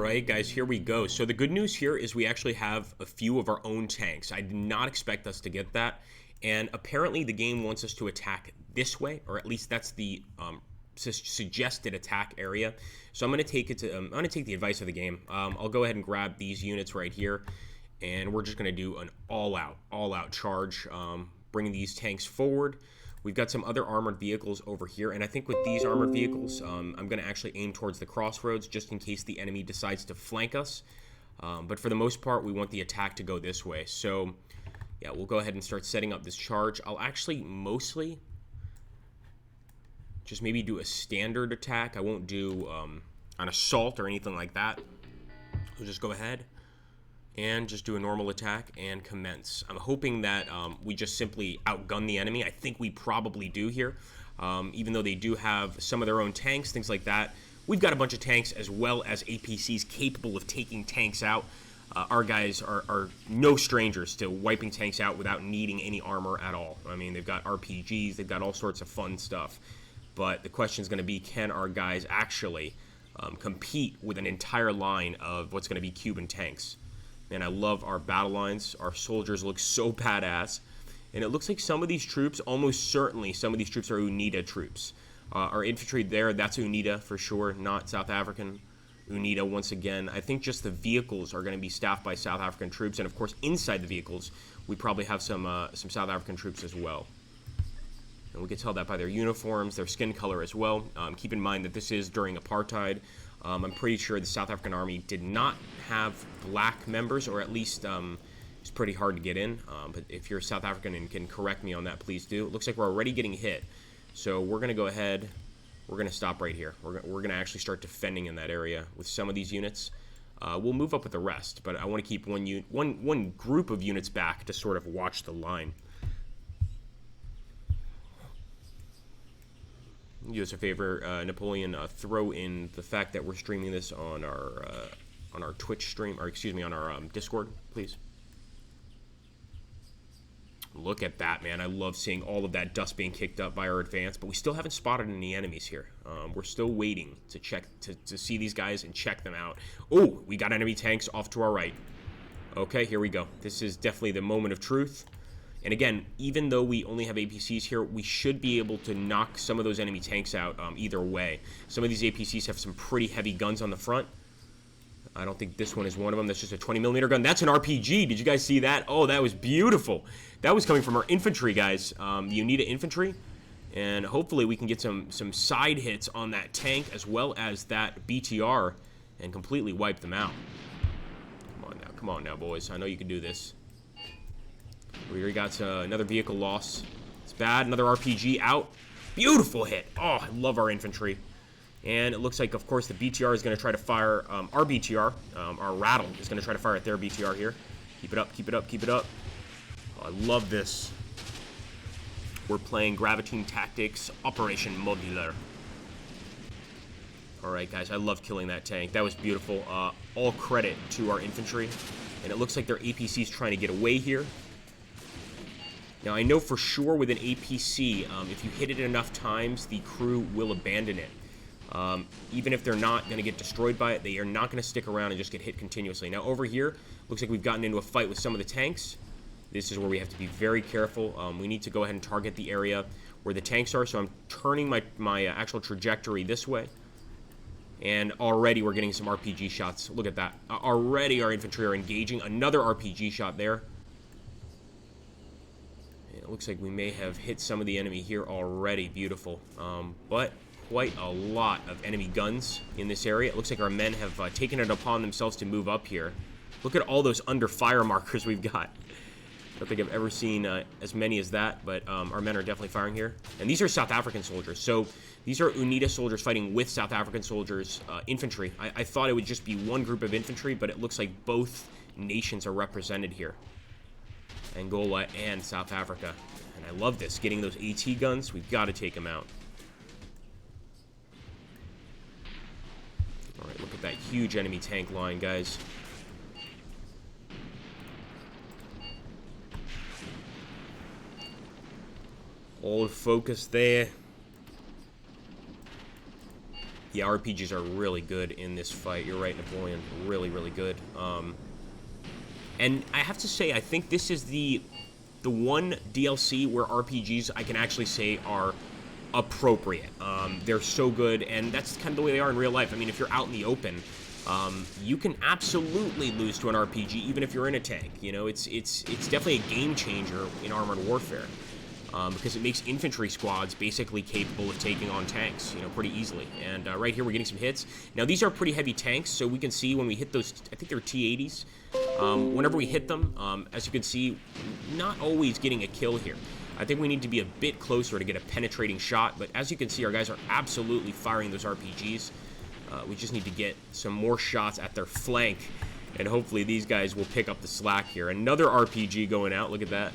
Alright guys, here we go. So the good news here is we actually have a few of our own tanks. I did not expect us to get that, and apparently the game wants us to attack this way, or at least that's the suggested attack area. So I'm going to take it to I'm going to take the advice of the game. I'll go ahead and grab these units right here, and we're just going to do an all-out charge, bringing these tanks forward. We've got some other armored vehicles over here, and I think with these armored vehicles, I'm going to actually aim towards the crossroads just in case the enemy decides to flank us. But for the most part, we want the attack to go this way. So, yeah, we'll go ahead and start setting up this charge. I'll actually mostly just maybe do a standard attack. I won't do an assault or anything like that. We'll just go ahead and just do a normal attack and commence. I'm hoping that we just simply outgun the enemy. I think we probably do here. Even though they do have some of their own tanks, things like that. We've got a bunch of tanks as well as APCs capable of taking tanks out. Our guys are no strangers to wiping tanks out without needing any armor at all. I mean, they've got RPGs, they've got all sorts of fun stuff. But the question is going to be, can our guys actually compete with an entire line of what's going to be Cuban tanks? And I love our battle lines. Our soldiers look so badass. And it looks like some of these troops, almost certainly, some of these troops are UNITA troops. Our infantry there, that's UNITA for sure, not South African. UNITA once again. I think just the vehicles are going to be staffed by South African troops. And of course, inside the vehicles, we probably have some South African troops as well. And we can tell that by their uniforms, their skin color as well. Keep in mind that this is during apartheid. I'm pretty sure the South African Army did not have black members, or at least it's pretty hard to get in. But if you're South African and can correct me on that, please do. It looks like we're already getting hit. So we're going to go ahead. We're going to stop right here. We're going to actually start defending in that area with some of these units. We'll move up with the rest, but I want to keep one group of units back to sort of watch the line. Do us a favor, Napoleon, throw in the fact that we're streaming this on our Twitch stream, or excuse me, on our Discord, please. Look at that, man. I love seeing all of that dust being kicked up by our advance, but we still haven't spotted any enemies here. We're still waiting to check to see these guys and check them out. Oh, we got enemy tanks off to our right. Okay, here we go. This is definitely the moment of truth. And again, even though we only have APCs here, we should be able to knock some of those enemy tanks out either way. Some of these APCs have some pretty heavy guns on the front. I don't think this one is one of them. That's just a 20mm gun. That's an RPG. Did you guys see that? Oh, that was beautiful. That was coming from our infantry, guys. The UNITA infantry. And hopefully we can get some side hits on that tank as well as that BTR and completely wipe them out. Come on now, boys. I know you can do this. We already got another vehicle loss. It's bad. Another RPG out. Beautiful hit. Oh, I love our infantry. And it looks like, of course, the BTR is going to try to fire our BTR. Our Rattle is going to try to fire at their BTR here. Keep it up, keep it up, keep it up. Oh, I love this. We're playing Graviteam Tactics Operation Modular. All right, guys, I love killing that tank. That was beautiful. All credit to our infantry. And it looks like their APC is trying to get away here. Now, I know for sure with an APC, if you hit it enough times, the crew will abandon it. Even if they're not going to get destroyed by it, they are not going to stick around and just get hit continuously. Now, over here, looks like we've gotten into a fight with some of the tanks. This is where we have to be very careful. We need to go ahead and target the area where the tanks are, so I'm turning my actual trajectory this way. And already we're getting some RPG shots. Look at that. Already our infantry are engaging. Another RPG shot there. It looks like we may have hit some of the enemy here already. Beautiful. But quite a lot of enemy guns in this area. It looks like our men have taken it upon themselves to move up here. Look at all those under fire markers we've got. I don't think I've ever seen as many as that, but our men are definitely firing here. And these are South African soldiers. So these are UNITA soldiers fighting with South African soldiers, infantry. I thought it would just be one group of infantry, but it looks like both nations are represented here. Angola and South Africa. And I love this. Getting those AT guns, we've got to take them out. Alright, look at that huge enemy tank line, guys. Hold focus there. Yeah, RPGs are really good in this fight. You're right, Napoleon. Really, really good. And I have to say, I think this is the one DLC where RPGs I can actually say are appropriate. They're so good, and that's kind of the way they are in real life. I mean, if you're out in the open, you can absolutely lose to an RPG, even if you're in a tank. You know, it's definitely a game changer in Armored Warfare. Because it makes infantry squads basically capable of taking on tanks, you know, pretty easily. And right here, we're getting some hits. Now, these are pretty heavy tanks, so we can see when we hit those, I think they're T-80s, whenever we hit them, as you can see, not always getting a kill here. I think we need to be a bit closer to get a penetrating shot, but as you can see, our guys are absolutely firing those RPGs. We just need to get some more shots at their flank, and hopefully these guys will pick up the slack here. Another RPG going out, look at that.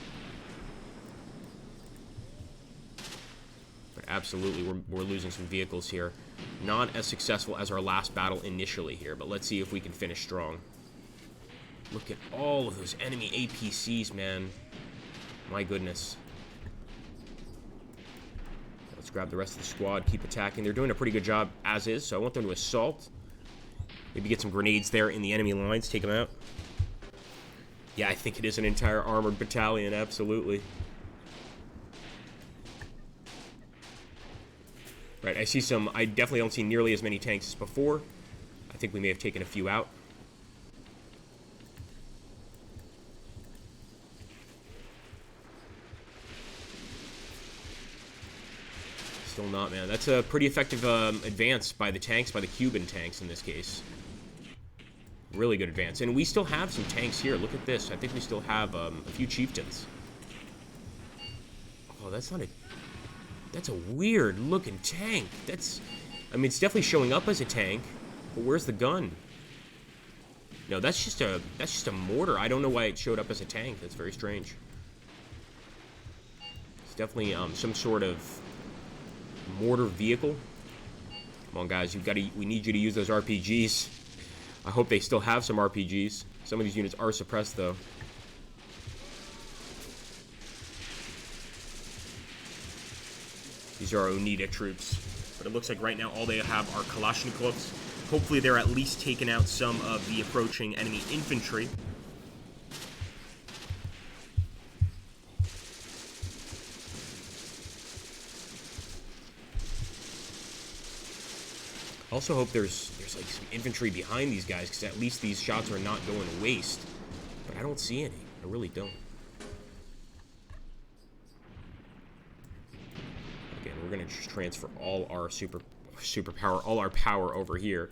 Absolutely, we're losing some vehicles here. Not as successful as our last battle initially here, but let's see if we can finish strong. Look at all of those enemy APCs, man. My goodness. Let's grab the rest of the squad, keep attacking. They're doing a pretty good job as is, so I want them to assault. Maybe get some grenades there in the enemy lines, take them out. Yeah, I think it is an entire armored battalion, absolutely. Right, I see some, I definitely don't see nearly as many tanks as before. I think we may have taken a few out. Still not, man. That's a pretty effective advance by the tanks, by the Cuban tanks in this case. Really good advance. And we still have some tanks here. Look at this. I think we still have a few chieftains. Oh, that's not a... That's a weird looking tank. I mean, it's definitely showing up as a tank, but where's the gun? No, that's just a mortar. I don't know why it showed up as a tank. That's very strange. It's definitely some sort of mortar vehicle. Come on, guys, we need you to use those RPGs. I hope they still have some RPGs. Some of these units are suppressed though. These are Oneida troops. But it looks like right now all they have are Kalashnikovs. Hopefully they're at least taking out some of the approaching enemy infantry. I also hope there's like some infantry behind these guys, because at least these shots are not going to waste. But I don't see any. I really don't. We're gonna just transfer all our superpower, all our power over here,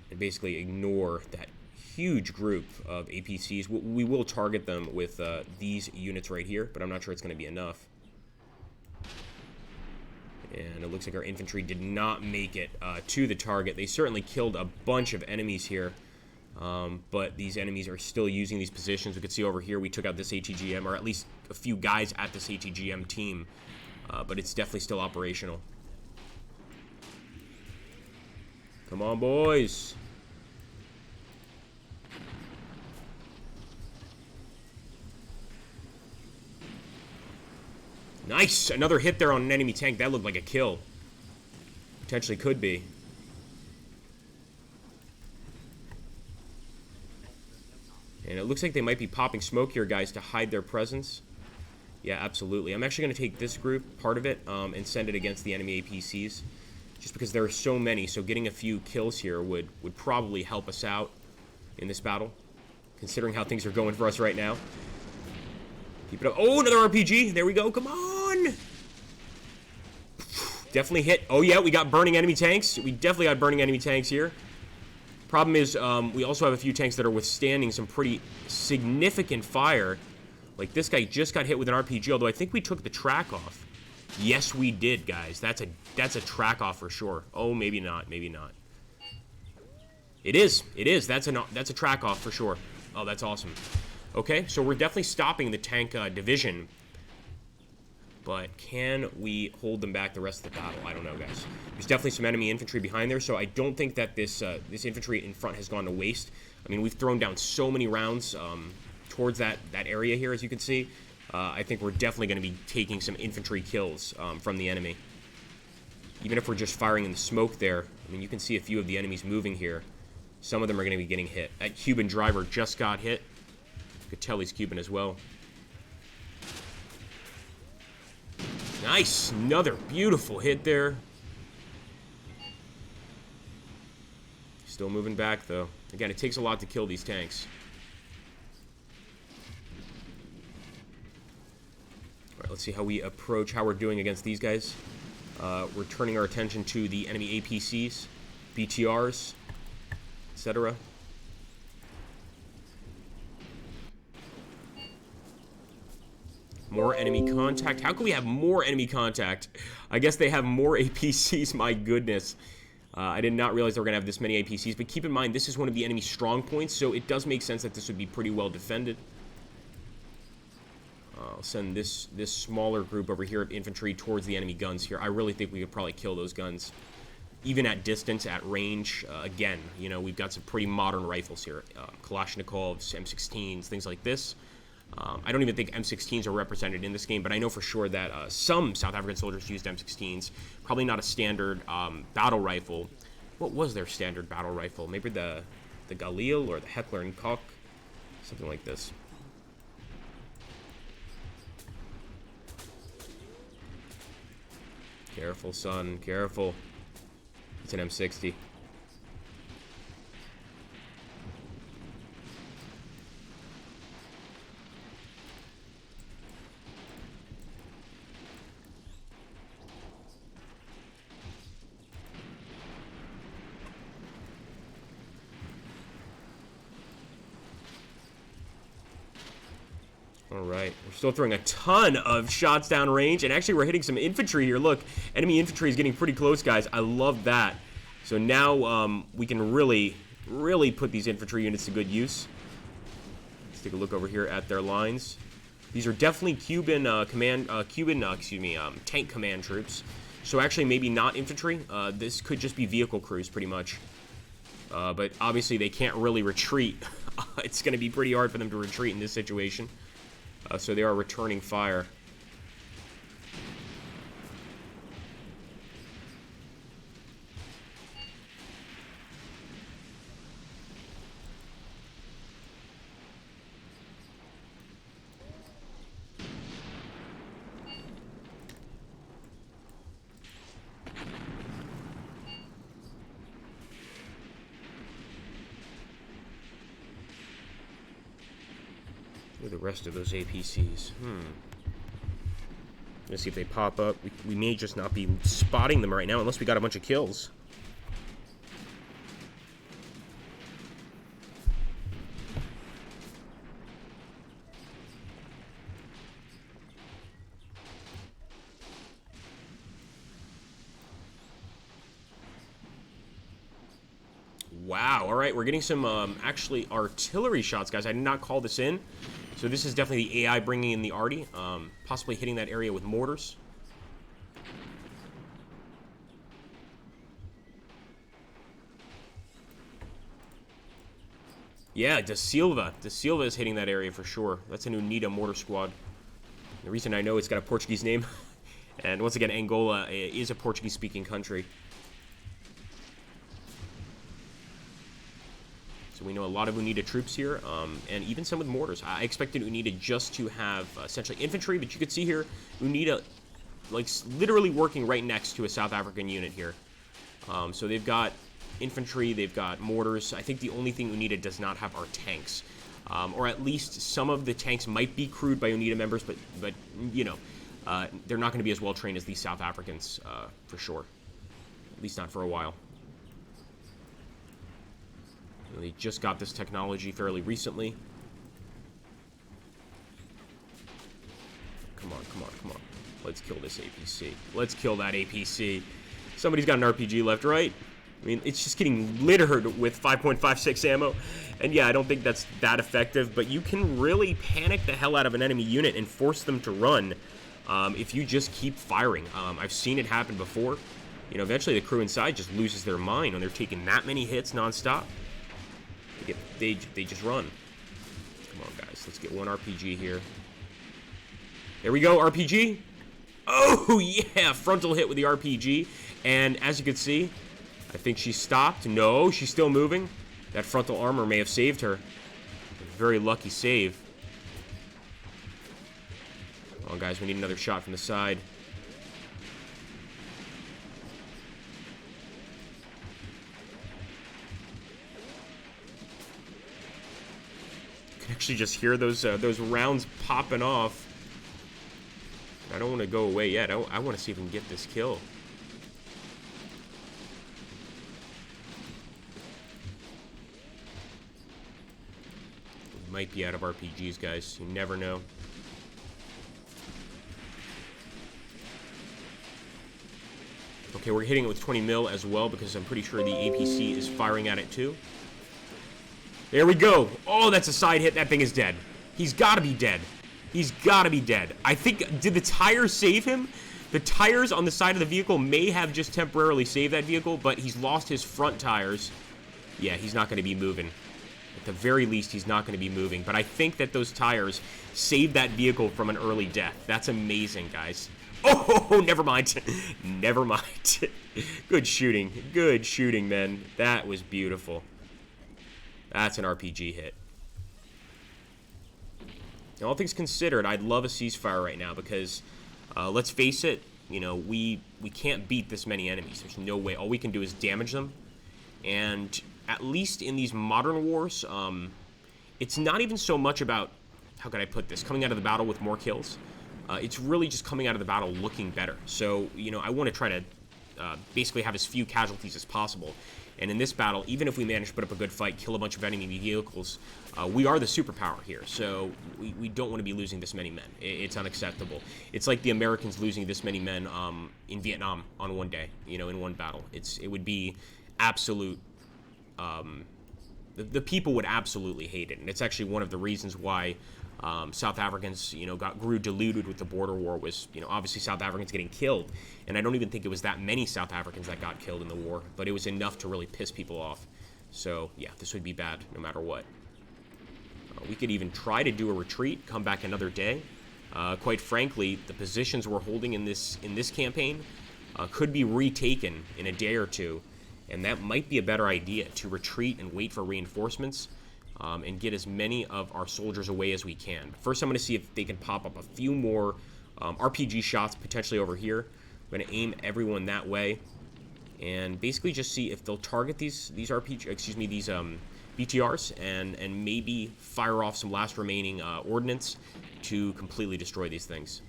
and basically ignore that huge group of APCs. We will target them with these units right here, but I'm not sure it's going to be enough. And it looks like our infantry did not make it to the target. They certainly killed a bunch of enemies here. But these enemies are still using these positions. We can see over here we took out this ATGM, or at least a few guys at this ATGM team. But it's definitely still operational. Come on, boys. Nice! Another hit there on an enemy tank. That looked like a kill. Potentially could be. And it looks like they might be popping smoke here, guys, to hide their presence. Yeah, absolutely. I'm actually going to take this group, part of it, and send it against the enemy APCs. Just because there are so many, so getting a few kills here would probably help us out in this battle, considering how things are going for us right now. Keep it up. Oh, another RPG. There we go. Come on. Definitely hit. Oh, yeah, we got burning enemy tanks. We definitely got burning enemy tanks here. Problem is, we also have a few tanks that are withstanding some pretty significant fire. Like, this guy just got hit with an RPG, although I think we took the track off. Yes, we did, guys. That's a track off for sure. Oh, maybe not. Maybe not. It is. It is. That's a track off for sure. Oh, that's awesome. Okay, so we're definitely stopping the tank division. But can we hold them back the rest of the battle? I don't know, guys. There's definitely some enemy infantry behind there, so I don't think that this infantry in front has gone to waste. I mean, we've thrown down so many rounds towards that area here, as you can see. I think we're definitely going to be taking some infantry kills from the enemy. Even if we're just firing in the smoke there, I mean, you can see a few of the enemies moving here. Some of them are going to be getting hit. That Cuban driver just got hit. You could tell he's Cuban as well. Nice. Another beautiful hit there. Still moving back, though. Again, it takes a lot to kill these tanks. All right, let's see how we approach, how we're doing against these guys. We're turning our attention to the enemy APCs, BTRs, etc. More enemy contact. How can we have more enemy contact? I guess they have more APCs. My goodness. I did not realize they were going to have this many APCs. But keep in mind, this is one of the enemy strong points, so it does make sense that this would be pretty well defended. I'll send this smaller group over here of infantry towards the enemy guns here. I really think we could probably kill those guns. Even at distance, at range. Again, you know, we've got some pretty modern rifles here. Kalashnikovs, M16s, things like this. I don't even think M16s are represented in this game, but I know for sure that some South African soldiers used M16s. Probably not a standard battle rifle. What was their standard battle rifle? Maybe the Galil or the Heckler and Koch? Something like this. Careful, son. Careful. It's an M60. Alright, we're still throwing a ton of shots down range, and actually we're hitting some infantry here. Look, enemy infantry is getting pretty close, guys. I love that. So now we can really put these infantry units to good use. Let's take a look over here at their lines. These are definitely Cuban tank command troops. So actually maybe not infantry. This could just be vehicle crews pretty much. But obviously they can't really retreat. It's going to be pretty hard for them to retreat in this situation. So they are returning fire. Where are the rest of those APCs? Let's see if they pop up. We may just not be spotting them right now unless we got a bunch of kills. Wow, alright, we're getting some actually artillery shots, guys. I did not call this in. So this is definitely the AI bringing in the arty, possibly hitting that area with mortars. Yeah, Da Silva. Da Silva is hitting that area for sure. That's an UNITA mortar squad. The reason I know it's got a Portuguese name, and once again, Angola is a Portuguese-speaking country. So we know a lot of UNITA troops here, and even some with mortars. I expected UNITA just to have essentially infantry, but you could see here, UNITA, like, literally working right next to a South African unit here. So they've got infantry, they've got mortars. I think the only thing UNITA does not have are tanks. Or at least some of the tanks might be crewed by UNITA members, but you know, they're not going to be as well trained as these South Africans, for sure. At least not for a while. They just got this technology fairly recently. Come on, come on, come on. Let's kill this APC. Let's kill that APC. Somebody's got an RPG left, right? I mean, it's just getting littered with 5.56 ammo. And yeah, I don't think that's that effective, but you can really panic the hell out of an enemy unit and force them to run if you just keep firing. I've seen it happen before. You know, eventually the crew inside just loses their mind when they're taking that many hits nonstop. They just run. Come on, guys. Let's get one RPG here. There we go, RPG. Oh, yeah. Frontal hit with the RPG. And as you can see, I think she stopped. No, she's still moving. That frontal armor may have saved her. A very lucky save. Oh, guys, we need another shot from the side. You can actually just hear those rounds popping off. I don't want to go away yet. I want to see if we can get this kill. We might be out of RPGs, guys. You never know. Okay, we're hitting it with 20 mil as well because I'm pretty sure the APC is firing at it too. There we go. Oh, that's a side hit. That thing is dead. He's got to be dead. He's got to be dead. I think, did the tires save him? The tires on the side of the vehicle may have just temporarily saved that vehicle, but he's lost his front tires. Yeah, he's not going to be moving. At the very least, he's not going to be moving. But I think that those tires saved that vehicle from an early death. That's amazing, guys. Oh, never mind. Never mind. Good shooting. Good shooting, man. That was beautiful. That's an RPG hit. Now, all things considered, I'd love a ceasefire right now because, let's face it, you know, we can't beat this many enemies. There's no way. All we can do is damage them. And at least in these modern wars, it's not even so much about, how could I put this, coming out of the battle with more kills. It's really just coming out of the battle looking better. So, you know, I want to try to basically have as few casualties as possible. And in this battle, even if we manage to put up a good fight, kill a bunch of enemy vehicles, we are the superpower here. So we don't want to be losing this many men. It's unacceptable. It's like the Americans losing this many men in Vietnam on one day, you know, in one battle. It would be absolute... the people would absolutely hate it. And it's actually one of the reasons why South Africans, you know, grew deluded with the border war was, you know, obviously South Africans getting killed. And I don't even think it was that many South Africans that got killed in the war, but it was enough to really piss people off. So, yeah, this would be bad no matter what. We could even try to do a retreat, come back another day. Quite frankly, the positions we're holding in this campaign could be retaken in a day or two, and that might be a better idea, to retreat and wait for reinforcements. And get as many of our soldiers away as we can. First, I'm going to see if they can pop up a few more RPG shots potentially over here. I'm going to aim everyone that way, and basically just see if they'll target these BTRs and maybe fire off some last remaining ordnance to completely destroy these things.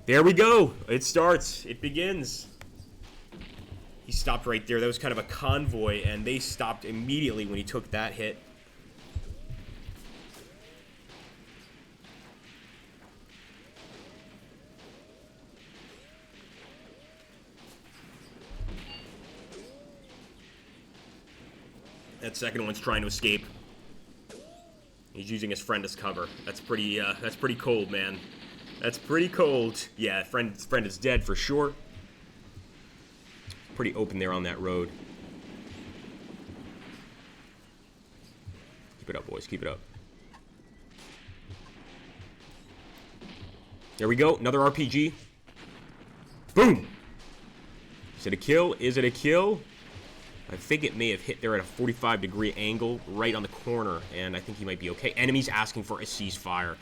There we go. It starts. It begins. He stopped right there. That was kind of a convoy, and they stopped immediately when he took that hit. That second one's trying to escape. He's using his friend as cover. That's pretty cold, man. That's pretty cold. Yeah, friend is dead for sure. Pretty open there on that road. Keep it up, boys. Keep it up. There we go. Another RPG. Boom! Is it a kill? Is it a kill? I think it may have hit there at a 45-degree angle right on the corner, and I think he might be okay. Enemies asking for a ceasefire.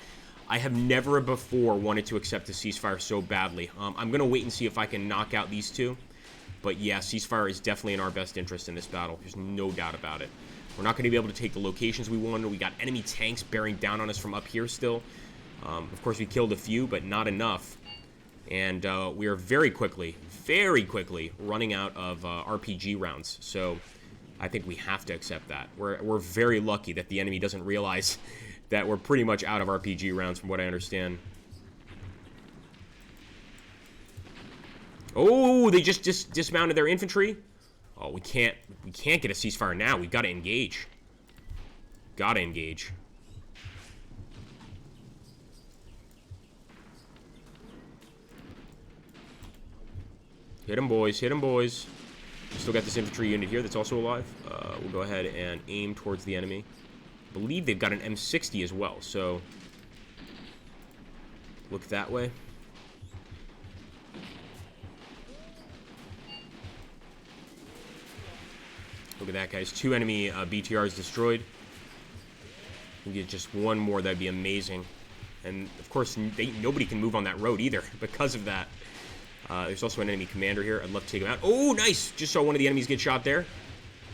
I have never before wanted to accept a ceasefire so badly. I'm going to wait and see if I can knock out these two. But yeah, ceasefire is definitely in our best interest in this battle. There's no doubt about it. We're not going to be able to take the locations we wanted. We got enemy tanks bearing down on us from up here still. Of course, we killed a few, but not enough. And we are very quickly running out of RPG rounds. So I think we have to accept that. We're very lucky that the enemy doesn't realize that we're pretty much out of RPG rounds from what I understand. Oh, they just dismounted their infantry. Oh, we can't get a ceasefire now. We've got to engage. Gotta engage. Hit 'em, boys. Hit 'em, boys. Still got this infantry unit here that's also alive. We'll go ahead and aim towards the enemy. I believe they've got an M60 as well, so look that way. Look at that, guys. 2 enemy BTRs destroyed. We get just one more, that'd be amazing. And, of course, nobody can move on that road either because of that. There's also an enemy commander here. I'd love to take him out. Oh, nice! Just saw one of the enemies get shot there.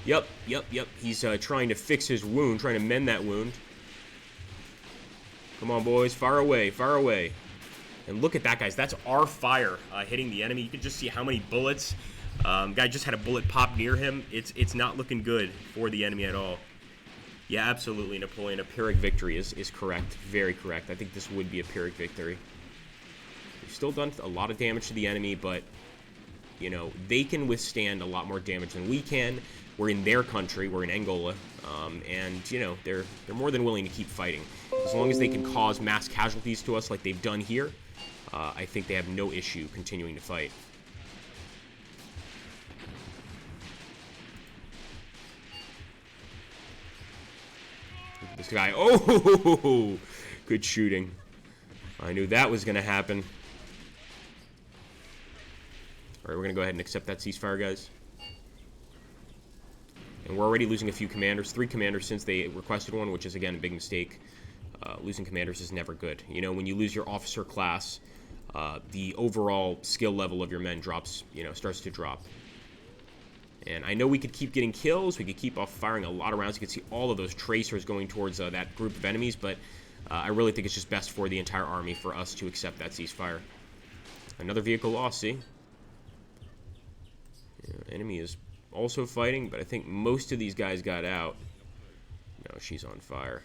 Yep. He's trying to fix his wound, trying to mend that wound. Come on, boys. Fire away. Fire away. And look at that, guys. That's our fire hitting the enemy. You can just see how many bullets. Guy just had a bullet pop near him. It's not looking good for the enemy at all. Yeah, absolutely, Napoleon. A Pyrrhic victory is correct. Very correct. I think this would be a Pyrrhic victory. We've still done a lot of damage to the enemy, but, you know, they can withstand a lot more damage than we can. We're in their country. We're in Angola. And, you know, they're more than willing to keep fighting. As long as they can cause mass casualties to us like they've done here, I think they have no issue continuing to fight. This guy, oh, good shooting. I knew that was going to happen. All right, we're going to go ahead and accept that ceasefire, guys. And we're already losing a few commanders, 3 commanders since they requested one, which is, again, a big mistake. Losing commanders is never good. You know, when you lose your officer class, the overall skill level of your men drops, you know, starts to drop. And I know we could keep getting kills. We could keep off firing a lot of rounds. You can see all of those tracers going towards that group of enemies, but I really think it's just best for the entire army for us to accept that ceasefire. Another vehicle lost, see? Yeah, enemy is also fighting, but I think most of these guys got out. No, she's on fire.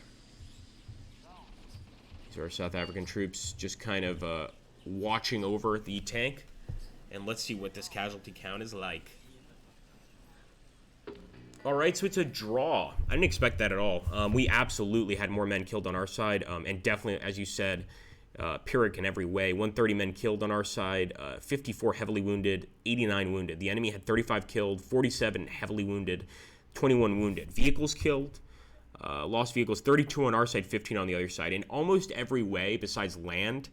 These are our South African troops just kind of watching over the tank. And let's see what this casualty count is like. Alright, so it's a draw. I didn't expect that at all. We absolutely had more men killed on our side, and definitely, as you said, Pyrrhic in every way. 130 men killed on our side, 54 heavily wounded, 89 wounded. The enemy had 35 killed, 47 heavily wounded, 21 wounded. Vehicles killed, lost vehicles, 32 on our side, 15 on the other side. In almost every way, besides land,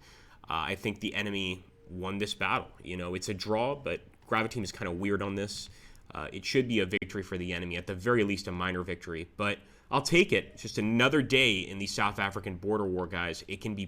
I think the enemy won this battle. You know, it's a draw, but Graviteam is kind of weird on this. It should be a victory for the enemy, at the very least a minor victory. But I'll take it. It's just another day in the South African border war, guys. It can be